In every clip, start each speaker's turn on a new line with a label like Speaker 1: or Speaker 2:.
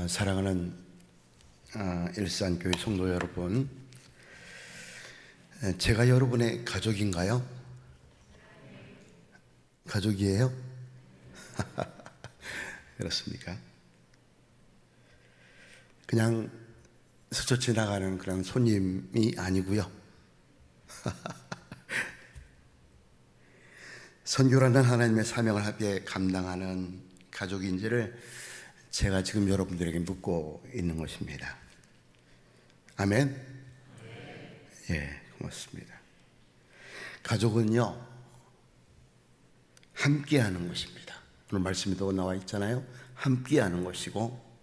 Speaker 1: 사랑하는 일산교회 성도 여러분, 제가 여러분의 가족인가요? 가족이에요? 그렇습니까? 그냥 스쳐 지나가는 그런 손님이 아니고요. 선교라는 하나님의 사명을 함께 감당하는 가족인지를 제가 지금 여러분들에게 묻고 있는 것입니다. 아멘? 예, 고맙습니다. 가족은요, 함께하는 것입니다. 오늘 말씀에도 나와 있잖아요. 함께하는 것이고,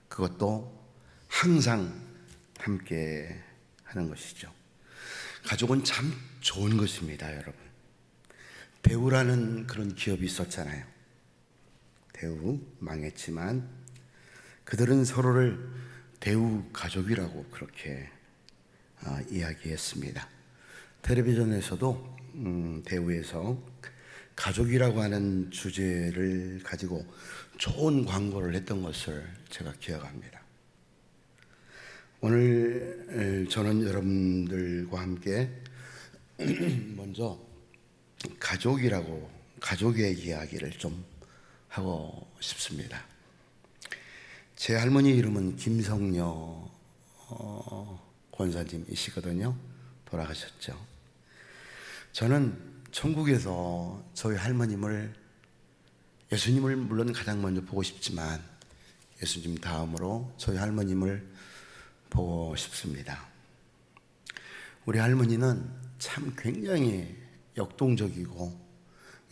Speaker 1: 그것도 항상 함께하는 것이죠. 가족은 참 좋은 것입니다, 여러분. 대우라는 그런 기업이 있었잖아요. 대우 망했지만 그들은 서로를 대우 가족이라고 그렇게 이야기했습니다. 텔레비전에서도 대우에서 가족이라고 하는 주제를 가지고 좋은 광고를 했던 것을 제가 기억합니다. 오늘 저는 여러분들과 함께 먼저 가족의 이야기를 좀 하고 싶습니다. 제 할머니 이름은 김성녀 권사님이시거든요. 돌아가셨죠. 저는 천국에서 저희 할머님을, 예수님을 물론 가장 먼저 보고 싶지만 예수님 다음으로 저희 할머님을 보고 싶습니다. 우리 할머니는 참 굉장히 역동적이고,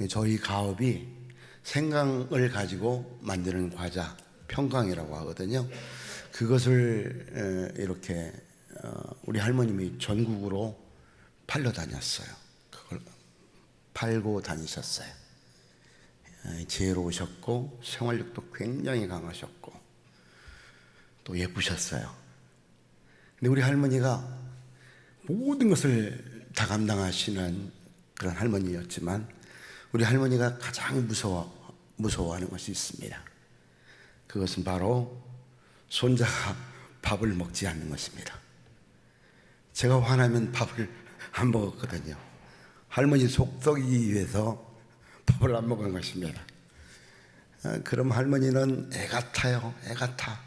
Speaker 1: 저희 가업이 생강을 가지고 만드는 과자, 평강이라고 하거든요. 그것을 이렇게 우리 할머님이 전국으로 팔러 다녔어요. 그걸 팔고 다니셨어요. 지혜로우셨고 생활력도 굉장히 강하셨고 또 예쁘셨어요. 근데 우리 할머니가 모든 것을 다 감당하시는 그런 할머니였지만, 우리 할머니가 가장 무서워하는 것이 있습니다. 그것은 바로 손자가 밥을 먹지 않는 것입니다. 제가 화나면 밥을 안 먹었거든요. 할머니 속 썩이기 위해서 밥을 안 먹은 것입니다. 그럼 할머니는 애 같아요. 애 같아.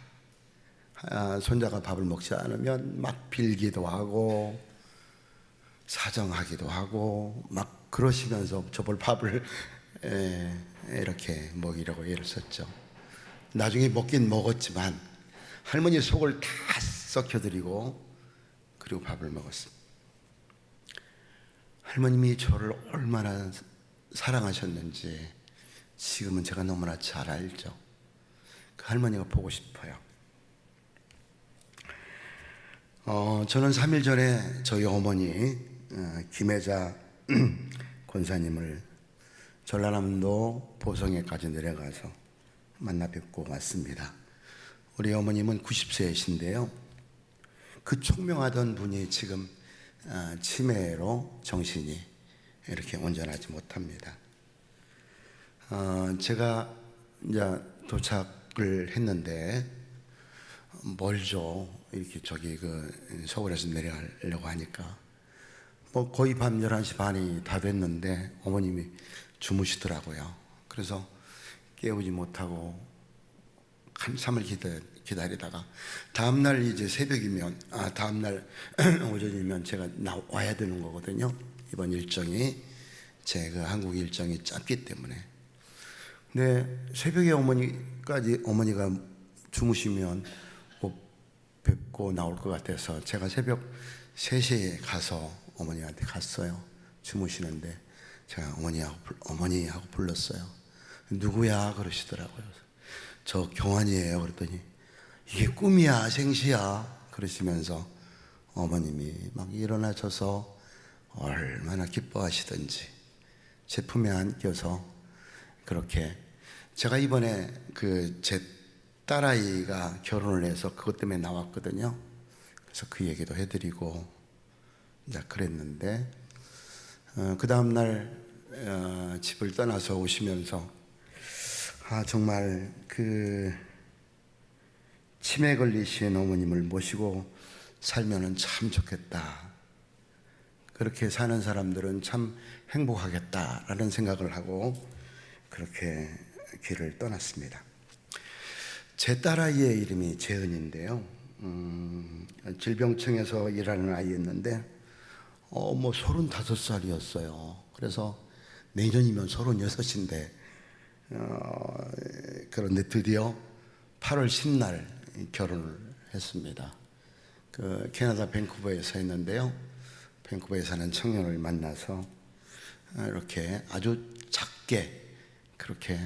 Speaker 1: 손자가 밥을 먹지 않으면 막 빌기도 하고 사정하기도 하고 막 그러시면서 저볼 밥을 이렇게 먹이려고 애를 썼죠. 나중에 먹긴 먹었지만 할머니 속을 다 썩혀드리고 그리고 밥을 먹었습니다. 할머님이 저를 얼마나 사랑하셨는지 지금은 제가 너무나 잘 알죠. 그 할머니가 보고 싶어요. 저는 3일 전에 저희 어머니 김혜자 권사님을 전라남도 보성에까지 내려가서 만나 뵙고 왔습니다. 우리 어머님은 90세이신데요. 그 총명하던 분이 지금 치매로 정신이 이렇게 온전하지 못합니다. 제가 이제 도착을 했는데 멀죠. 이렇게 서울에서 내려가려고 하니까 거의 밤 11시 반이 다 됐는데 어머님이 주무시더라고요. 그래서 깨우지 못하고 한참을 기다리다가 다음날 이제 새벽이면 다음날 오전이면 제가 와야 되는 거거든요. 이번 일정이 제 한국 일정이 짧기 때문에. 근데 새벽에 어머니가 주무시면 못 뵙고 나올 것 같아서 제가 새벽 3시에 가서 어머니한테 갔어요. 주무시는데 제가 어머니하고 불렀어요. 누구야? 그러시더라고요. 저 경환이에요. 그랬더니 이게 꿈이야 생시야 그러시면서 어머님이 막 일어나셔서 얼마나 기뻐하시던지 제 품에 안겨서 그렇게, 제가 이번에 제 딸아이가 결혼을 해서 그것 때문에 나왔거든요. 그래서 그 얘기도 해드리고 이제 그랬는데 그 다음날 집을 떠나서 오시면서 정말 치매 걸리신 어머님을 모시고 살면은 참 좋겠다. 그렇게 사는 사람들은 참 행복하겠다라는 생각을 하고 그렇게 길을 떠났습니다. 제 딸아이의 이름이 재은인데요. 질병청에서 일하는 아이였는데 뭐 35살이었어요. 그래서 내년이면 36인데 그런데 드디어 8월 10날 결혼을 했습니다. 그 캐나다 밴쿠버에 서 있는데요. 밴쿠버에 사는 청년을 만나서 이렇게 아주 작게 그렇게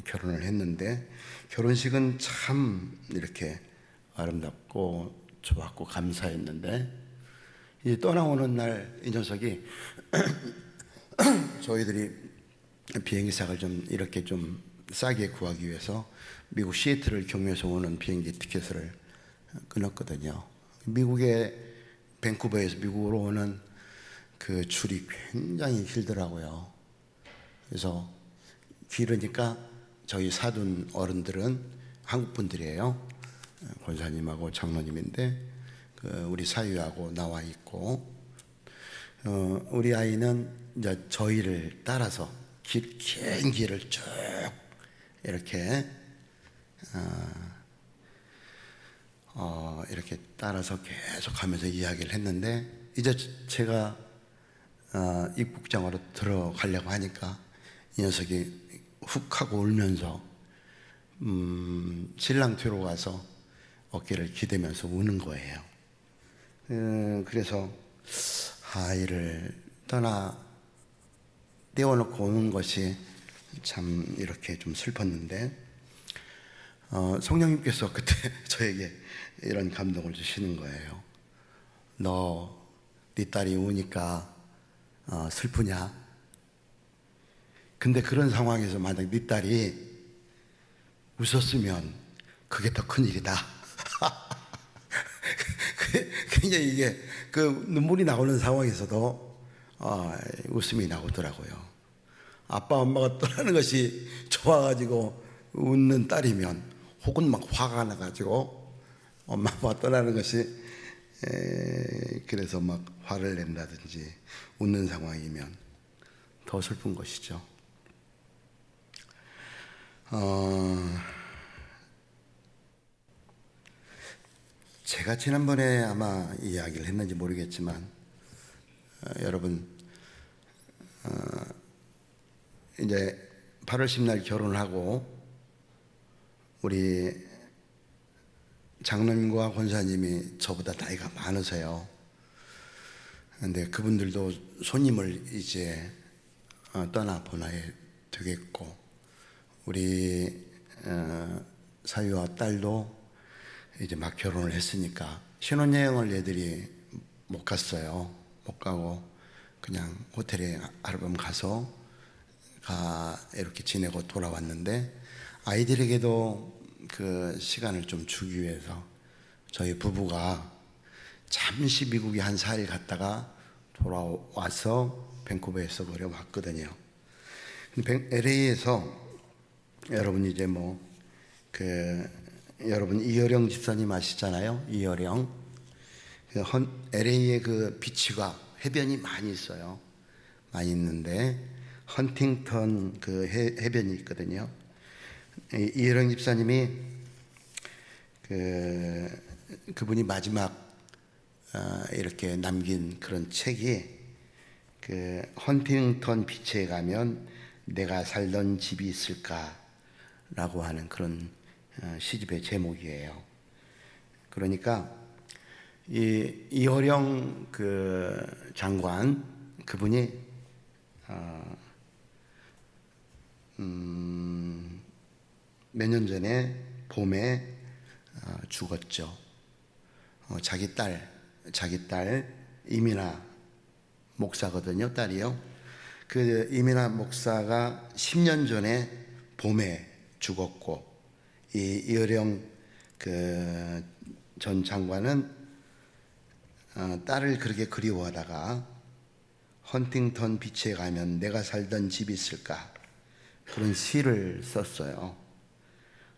Speaker 1: 결혼을 했는데 결혼식은 참 이렇게 아름답고 좋았고 감사했는데 이 떠나오는 날 이 녀석이 저희들이 비행기상을 좀 이렇게 좀 싸게 구하기 위해서 미국 시애틀을 경유해서 오는 비행기 티켓을 끊었거든요. 미국의 밴쿠버에서 미국으로 오는 그 줄이 굉장히 길더라고요. 그래서 길으니까 저희 사돈 어른들은 한국 분들이에요. 권사님하고 장로님인데 우리 사위하고 나와 있고 우리 아이는 이제 저희를 따라서 긴 길을 쭉 이렇게 이렇게 따라서 계속 가면서 이야기를 했는데 이제 제가 입국장으로 들어가려고 하니까 이 녀석이 훅 하고 울면서 신랑 뒤로 가서 어깨를 기대면서 우는 거예요. 그래서 아이를 떼어놓고 오는 것이 참 이렇게 좀 슬펐는데 성령님께서 그때 저에게 이런 감동을 주시는 거예요. 네 딸이 우니까 슬프냐? 근데 그런 상황에서 만약 네 딸이 웃었으면 그게 더 큰일이다. 굉장히 이게 그 눈물이 나오는 상황에서도 웃음이 나오더라고요. 아빠 엄마가 떠나는 것이 좋아가지고 웃는 딸이면 혹은 막 화가 나가지고 엄마 아빠가 떠나는 것이 그래서 막 화를 낸다든지 웃는 상황이면 더 슬픈 것이죠. 제가 지난번에 아마 이야기를 했는지 모르겠지만 여러분 이제 8월 10날 결혼을 하고 우리 장로님과 권사님이 저보다 나이가 많으세요. 근데 그분들도 손님을 이제 떠나보내야 되겠고 우리 사위와 딸도 이제 막 결혼을 했으니까 신혼여행을 애들이 못 갔어요. 못 가고 그냥 호텔에 하룻밤 가서 이렇게 지내고 돌아왔는데 아이들에게도 그 시간을 좀 주기 위해서 저희 부부가 잠시 미국에 한 4일 갔다가 돌아와서 밴쿠버에서 그래 왔거든요. LA에서 여러분 이제 여러분 이어령 집사님 아시잖아요. 이어령 LA에 그 비치가 해변이 많이 있어요. 많이 있는데 헌팅턴 그 해변이 있거든요. 이어령 집사님이 그분이 마지막 이렇게 남긴 그런 책이 그 헌팅턴 비치에 가면 내가 살던 집이 있을까라고 하는 그런 시집의 제목이에요. 그러니까 이호령 그 장관 그분이 몇 년 전에 봄에 죽었죠. 자기 딸 이민아 목사거든요. 딸이요. 그 이민아 목사가 10년 전에 봄에 죽었고 이어령 그 전 장관은 딸을 그렇게 그리워하다가 헌팅턴 비치에 가면 내가 살던 집이 있을까 그런 시를 썼어요.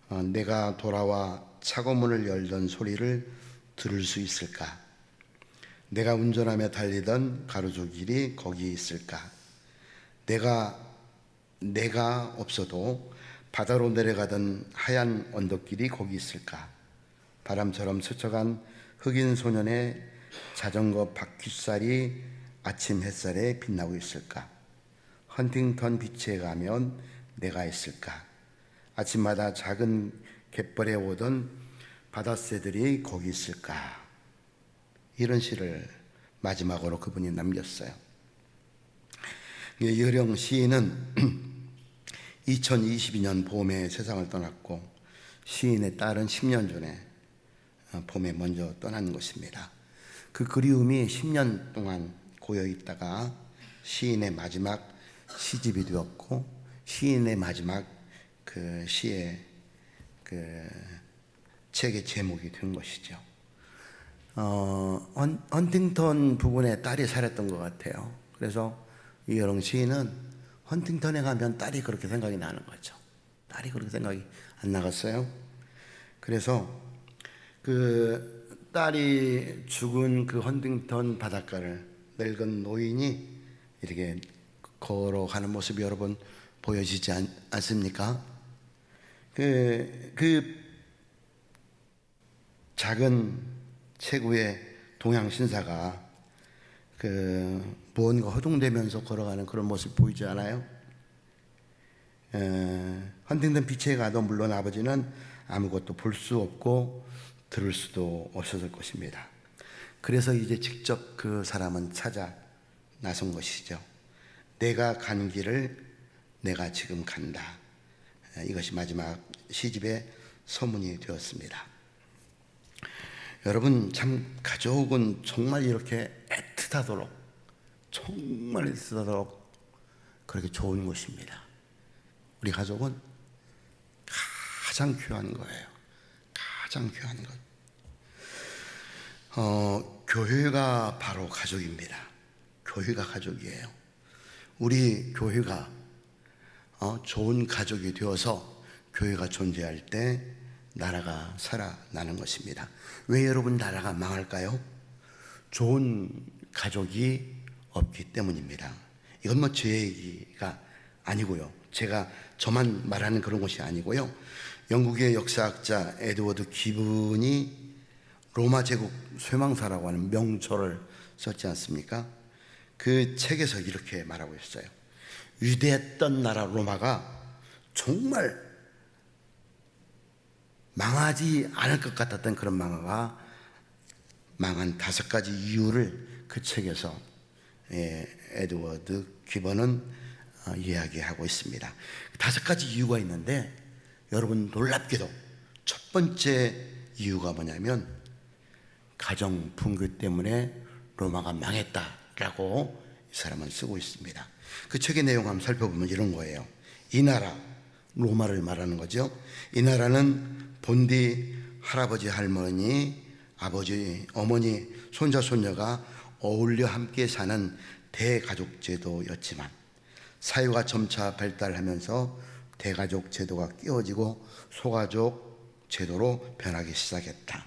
Speaker 1: 내가 돌아와 차고문을 열던 소리를 들을 수 있을까? 내가 운전하며 달리던 가로수길이 거기 있을까? 내가 없어도 바다로 내려가던 하얀 언덕길이 거기 있을까? 바람처럼 스쳐간 흑인 소년의 자전거 바퀴살이 아침 햇살에 빛나고 있을까? 헌팅턴 비치에 가면 내가 있을까? 아침마다 작은 갯벌에 오던 바다새들이 거기 있을까? 이런 시를 마지막으로 그분이 남겼어요. 여령 시인은 2022년 봄에 세상을 떠났고, 시인의 딸은 10년 전에 봄에 먼저 떠난 것입니다. 그 그리움이 10년 동안 고여 있다가 시인의 마지막 시집이 되었고, 시인의 마지막 그 시의 그 책의 제목이 된 것이죠. 헌팅턴 부군의 딸이 살았던 것 같아요. 그래서 이여령 시인은 헌팅턴에 가면 딸이 그렇게 생각이 나는 거죠. 딸이 그렇게 생각이 안 나갔어요. 그래서 그 딸이 죽은 그 헌팅턴 바닷가를 늙은 노인이 이렇게 걸어가는 모습이 여러분 보여지지 않습니까? 그 작은 체구의 동양 신사가 무언가 허둥대면서 걸어가는 그런 모습 보이지 않아요? 헌팅턴 비치에 가도 물론 아버지는 아무것도 볼 수 없고 들을 수도 없었을 것입니다. 그래서 이제 직접 그 사람은 찾아 나선 것이죠. 내가 간 길을 내가 지금 간다. 이것이 마지막 시집의 서문이 되었습니다. 여러분, 참 가족은 정말 이렇게 정말 애틋하도록 그렇게 좋은 것입니다. 우리 가족은 가장 귀한 거예요. 가장 귀한 것. 교회가 바로 가족입니다. 교회가 가족이에요. 우리 교회가 좋은 가족이 되어서 교회가 존재할 때 나라가 살아나는 것입니다. 왜 여러분 나라가 망할까요? 좋은 가족이 없기 때문입니다. 이건 뭐 제 얘기가 아니고요. 제가 저만 말하는 그런 것이 아니고요. 영국의 역사학자 에드워드 기븐이 로마 제국 쇠망사라고 하는 명초를 썼지 않습니까? 그 책에서 이렇게 말하고 있어요. 위대했던 나라 로마가 정말 망하지 않을 것 같았던 그런 망한 5가지 이유를 그 책에서 에드워드 기번은 이야기하고 있습니다. 5가지 이유가 있는데 여러분 놀랍게도 첫 번째 이유가 뭐냐면 가정 붕괴 때문에 로마가 망했다라고 이 사람은 쓰고 있습니다. 그 책의 내용 한번 살펴보면 이런 거예요. 이 나라, 로마를 말하는 거죠. 이 나라는 본디 할아버지, 할머니, 아버지, 어머니, 손자, 손녀가 어울려 함께 사는 대가족 제도였지만 사회가 점차 발달하면서 대가족 제도가 끼워지고 소가족 제도로 변하기 시작했다.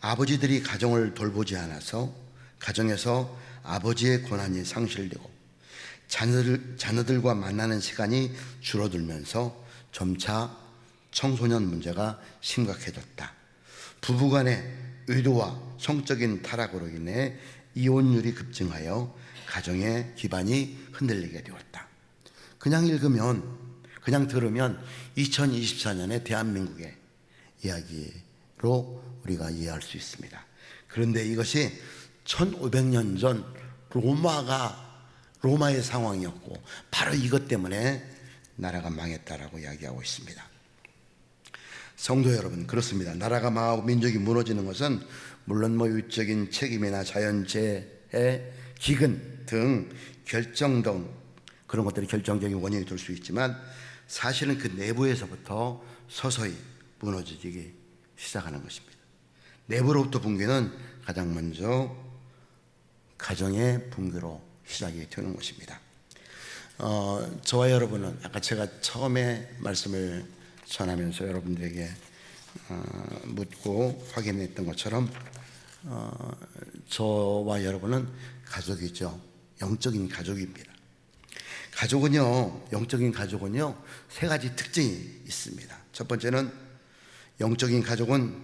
Speaker 1: 아버지들이 가정을 돌보지 않아서 가정에서 아버지의 권한이 상실되고 자녀들과 만나는 시간이 줄어들면서 점차 청소년 문제가 심각해졌다. 부부간의 의도와 성적인 타락으로 인해 이혼율이 급증하여 가정의 기반이 흔들리게 되었다. 그냥 들으면 2024년의 대한민국의 이야기로 우리가 이해할 수 있습니다. 그런데 이것이 1500년 전 로마의 상황이었고 바로 이것 때문에 나라가 망했다라고 이야기하고 있습니다. 성도 여러분, 그렇습니다. 나라가 망하고 민족이 무너지는 것은 물론 외적인 책임이나 자연재해, 기근 등 그런 것들이 결정적인 원인이 될 수 있지만 사실은 그 내부에서부터 서서히 무너지기 시작하는 것입니다. 내부로부터 붕괴는 가장 먼저 가정의 붕괴로 시작이 되는 것입니다. 저와 여러분은 아까 제가 처음에 말씀을 전하면서 여러분들에게 묻고 확인했던 것처럼 저와 여러분은 가족이죠. 영적인 가족입니다. 가족은요, 영적인 가족은요, 세 가지 특징이 있습니다. 첫 번째는 영적인 가족은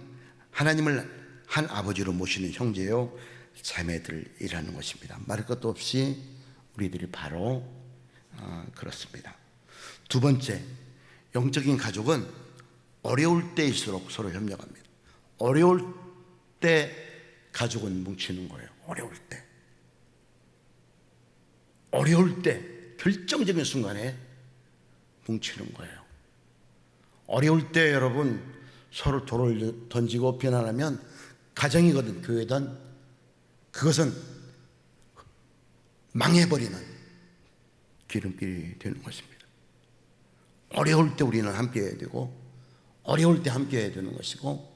Speaker 1: 하나님을 한 아버지로 모시는 형제요 자매들이라는 것입니다. 말할 것도 없이 우리들이 바로 그렇습니다. 두 번째, 영적인 가족은 어려울 때일수록 서로 협력합니다. 어려울 때 가족은 뭉치는 거예요. 어려울 때 결정적인 순간에 뭉치는 거예요. 어려울 때 여러분 서로 돌을 던지고 비난하면 가정이거든 교회든 그것은 망해버리는 기름길이 되는 것입니다. 어려울 때 우리는 함께 해야 되고 어려울 때 함께 해야 되는 것이고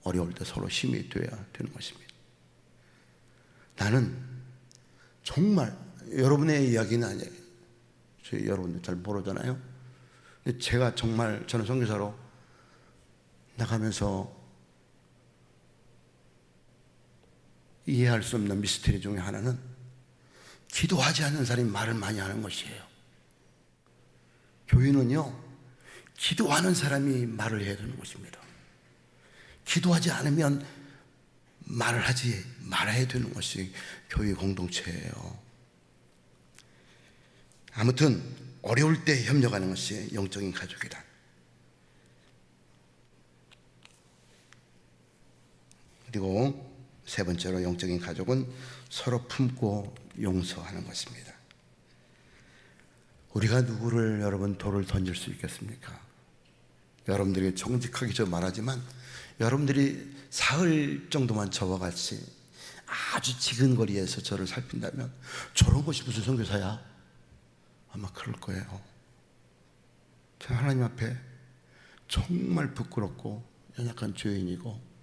Speaker 1: 어려울 때 서로 힘이 돼야 되는 것입니다. 나는 정말 여러분의 이야기는 아니에요. 여러분들 잘 모르잖아요. 근데 제가 정말 저는 선교사로 나가면서 이해할 수 없는 미스터리 중에 하나는 기도하지 않는 사람이 말을 많이 하는 것이에요. 교회는요, 기도하는 사람이 말을 해야 되는 것입니다. 기도하지 않으면 말을 하지 말아야 되는 것이 교회 공동체예요. 아무튼 어려울 때 협력하는 것이 영적인 가족이다. 그리고 세 번째로 영적인 가족은 서로 품고 용서하는 것입니다. 우리가 누구를 여러분 돌을 던질 수 있겠습니까? 여러분들이 정직하게 저 말하지만 여러분들이 사흘 정도만 저와 같이 아주 지근거리에서 저를 살핀다면 저런 것이 무슨 선교사야? 아마 그럴 거예요. 제가 하나님 앞에 정말 부끄럽고 연약한 죄인이고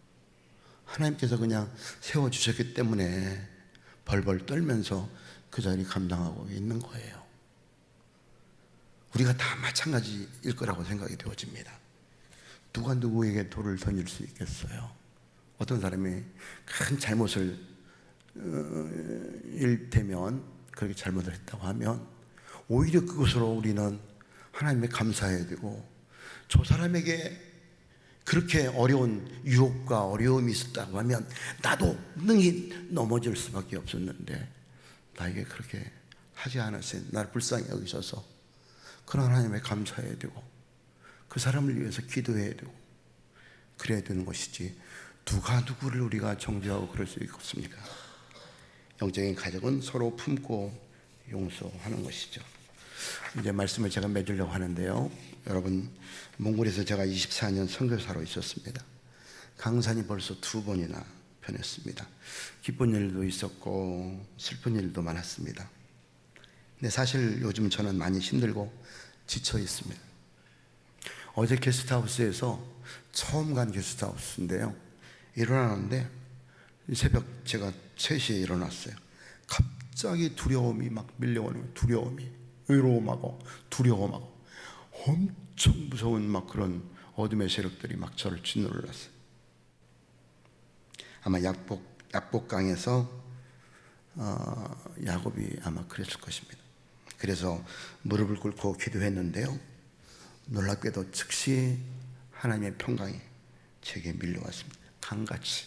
Speaker 1: 하나님께서 그냥 세워주셨기 때문에 벌벌 떨면서 그 자리 감당하고 있는 거예요. 우리가 다 마찬가지일 거라고 생각이 되어집니다. 누가 누구에게 돌을 던질 수 있겠어요? 어떤 사람이 큰 잘못을 일테면 그렇게 잘못을 했다고 하면 오히려 그것으로 우리는 하나님에 감사해야 되고 저 사람에게 그렇게 어려운 유혹과 어려움이 있었다고 하면 나도 능히 넘어질 수밖에 없었는데 나에게 그렇게 하지 않았어요. 나를 불쌍히 여기셔서 그런 하나님에 감사해야 되고 그 사람을 위해서 기도해야 되고 그래야 되는 것이지 누가 누구를 우리가 정죄하고 그럴 수 있겠습니까? 영적인 가족은 서로 품고 용서하는 것이죠. 이제 말씀을 제가 맺으려고 하는데요. 여러분, 몽골에서 제가 24년 선교사로 있었습니다. 강산이 벌써 2번이나 변했습니다. 기쁜 일도 있었고 슬픈 일도 많았습니다. 근데 사실 요즘 저는 많이 힘들고 지쳐 있습니다. 어제 게스트하우스에서 처음 간 게스트하우스인데요. 일어나는데 새벽 제가 3시에 일어났어요. 갑자기 두려움이 막 밀려오는 거예요. 두려움이, 외로움하고 두려움하고 엄청 무서운 막 그런 어둠의 세력들이 막 저를 짓눌렀어요. 아마 약복강에서 야곱이 아마 그랬을 것입니다. 그래서 무릎을 꿇고 기도했는데요. 놀랍게도 즉시 하나님의 평강이 제게 밀려왔습니다. 강같이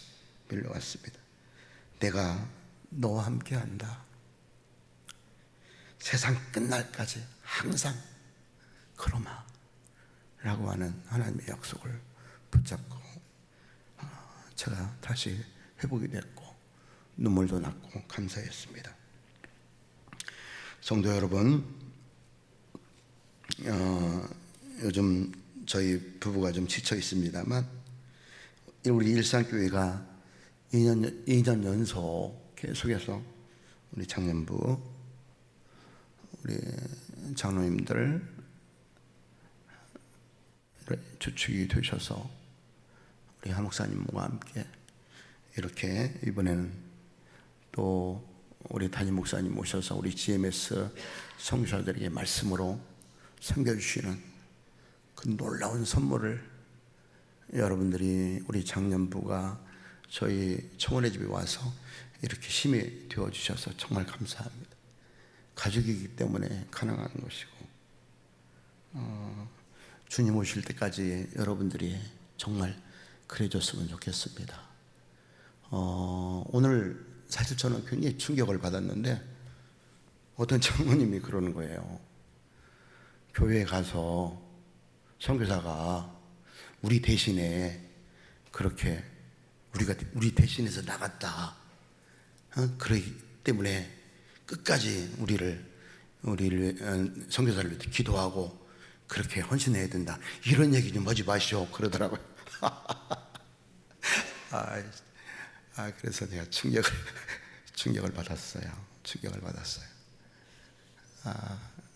Speaker 1: 밀려왔습니다. 내가 너와 함께한다. 세상 끝날까지 항상 그러마 라고 하는 하나님의 약속을 붙잡고 제가 다시 회복이 됐고 눈물도 났고 감사했습니다. 성도 여러분, 요즘 저희 부부가 좀 지쳐 있습니다만 우리 일산교회가 2년 연속 계속해서 우리 장년부, 우리 장로님들 주축이 되셔서 우리 한 목사님과 함께 이렇게 이번에는 또 우리 담임 목사님 모셔서 우리 GMS 성교사들에게 말씀으로 섬겨주시는 놀라운 선물을 여러분들이 우리 장년부가 저희 청원의 집에 와서 이렇게 힘이 되어 주셔서 정말 감사합니다. 가족이기 때문에 가능한 것이고, 주님 오실 때까지 여러분들이 정말 그래줬으면 좋겠습니다. 오늘 사실 저는 굉장히 충격을 받았는데 어떤 장모님이 그러는 거예요. 교회에 가서 선교사가 우리 대신에 그렇게 우리 대신해서 나갔다. 그러기 때문에 끝까지 우리를 선교사를 위해 기도하고 그렇게 헌신해야 된다. 이런 얘기 좀 하지 마시오. 그러더라고요. 그래서 제가 충격을 받았어요.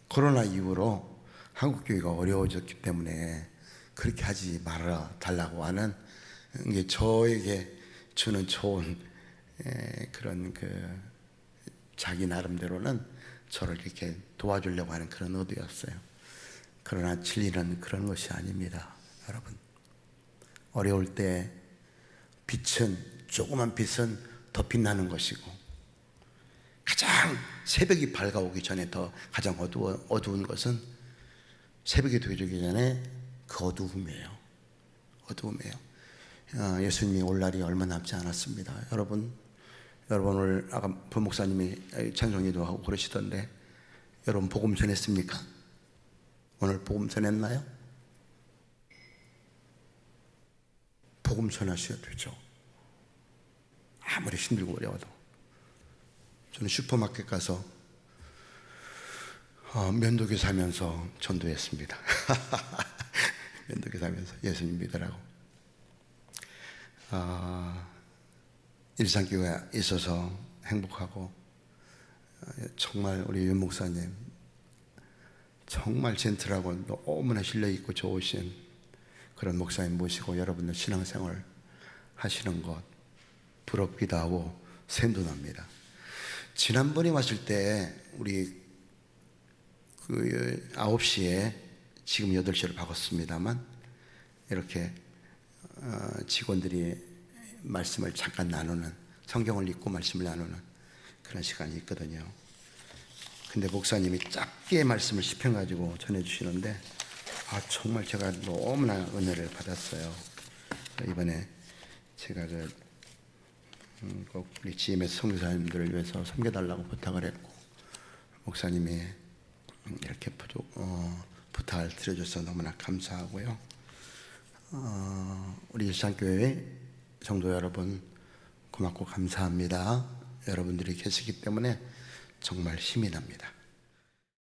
Speaker 1: 코로나 이후로 한국 교회가 어려워졌기 때문에 그렇게 하지 말아 달라고 하는 게 저에게 주는 좋은 그런 자기 나름대로는 저를 이렇게 도와주려고 하는 그런 의도였어요. 그러나 진리는 그런 것이 아닙니다, 여러분. 어려울 때 조그만 빛은 더 빛나는 것이고, 가장 새벽이 밝아오기 전에 가장 어두운 것은 새벽이 되기 전에 그 어두움이에요. 예수님이 올 날이 얼마 남지 않았습니다. 여러분 오늘 아까 부목사님이 찬송기도 하고 그러시던데, 여러분 복음 전했습니까? 오늘 복음 전했나요? 복음 전하셔야 되죠. 아무리 힘들고 어려워도. 저는 슈퍼마켓 가서 면도기 사면서 전도했습니다. 면도기 사면서 예수님 믿으라고. 일상교회에 있어서 행복하고, 정말 우리 윤 목사님 정말 젠틀하고 너무나 신뢰있고 좋으신 그런 목사님 모시고 여러분들 신앙생활 하시는 것 부럽기도 하고 샘도 납니다. 지난번에 왔을 때 우리 9시에 지금 8시로 바꿨습니다만, 이렇게 직원들이 말씀을 잠깐 나누는, 성경을 읽고 말씀을 나누는 그런 시간이 있거든요. 근데 목사님이 짧게 말씀을 시편 가지고 전해주시는데, 정말 제가 너무나 은혜를 받았어요. 이번에 제가 꼭 우리 GMS 선교사님들을 위해서 섬겨달라고 부탁을 했고, 목사님이 이렇게 부탁을 드려줘서 너무나 감사하고요. 우리 일상교회 성도 여러분 고맙고 감사합니다. 여러분들이 계시기 때문에 정말 힘이 납니다.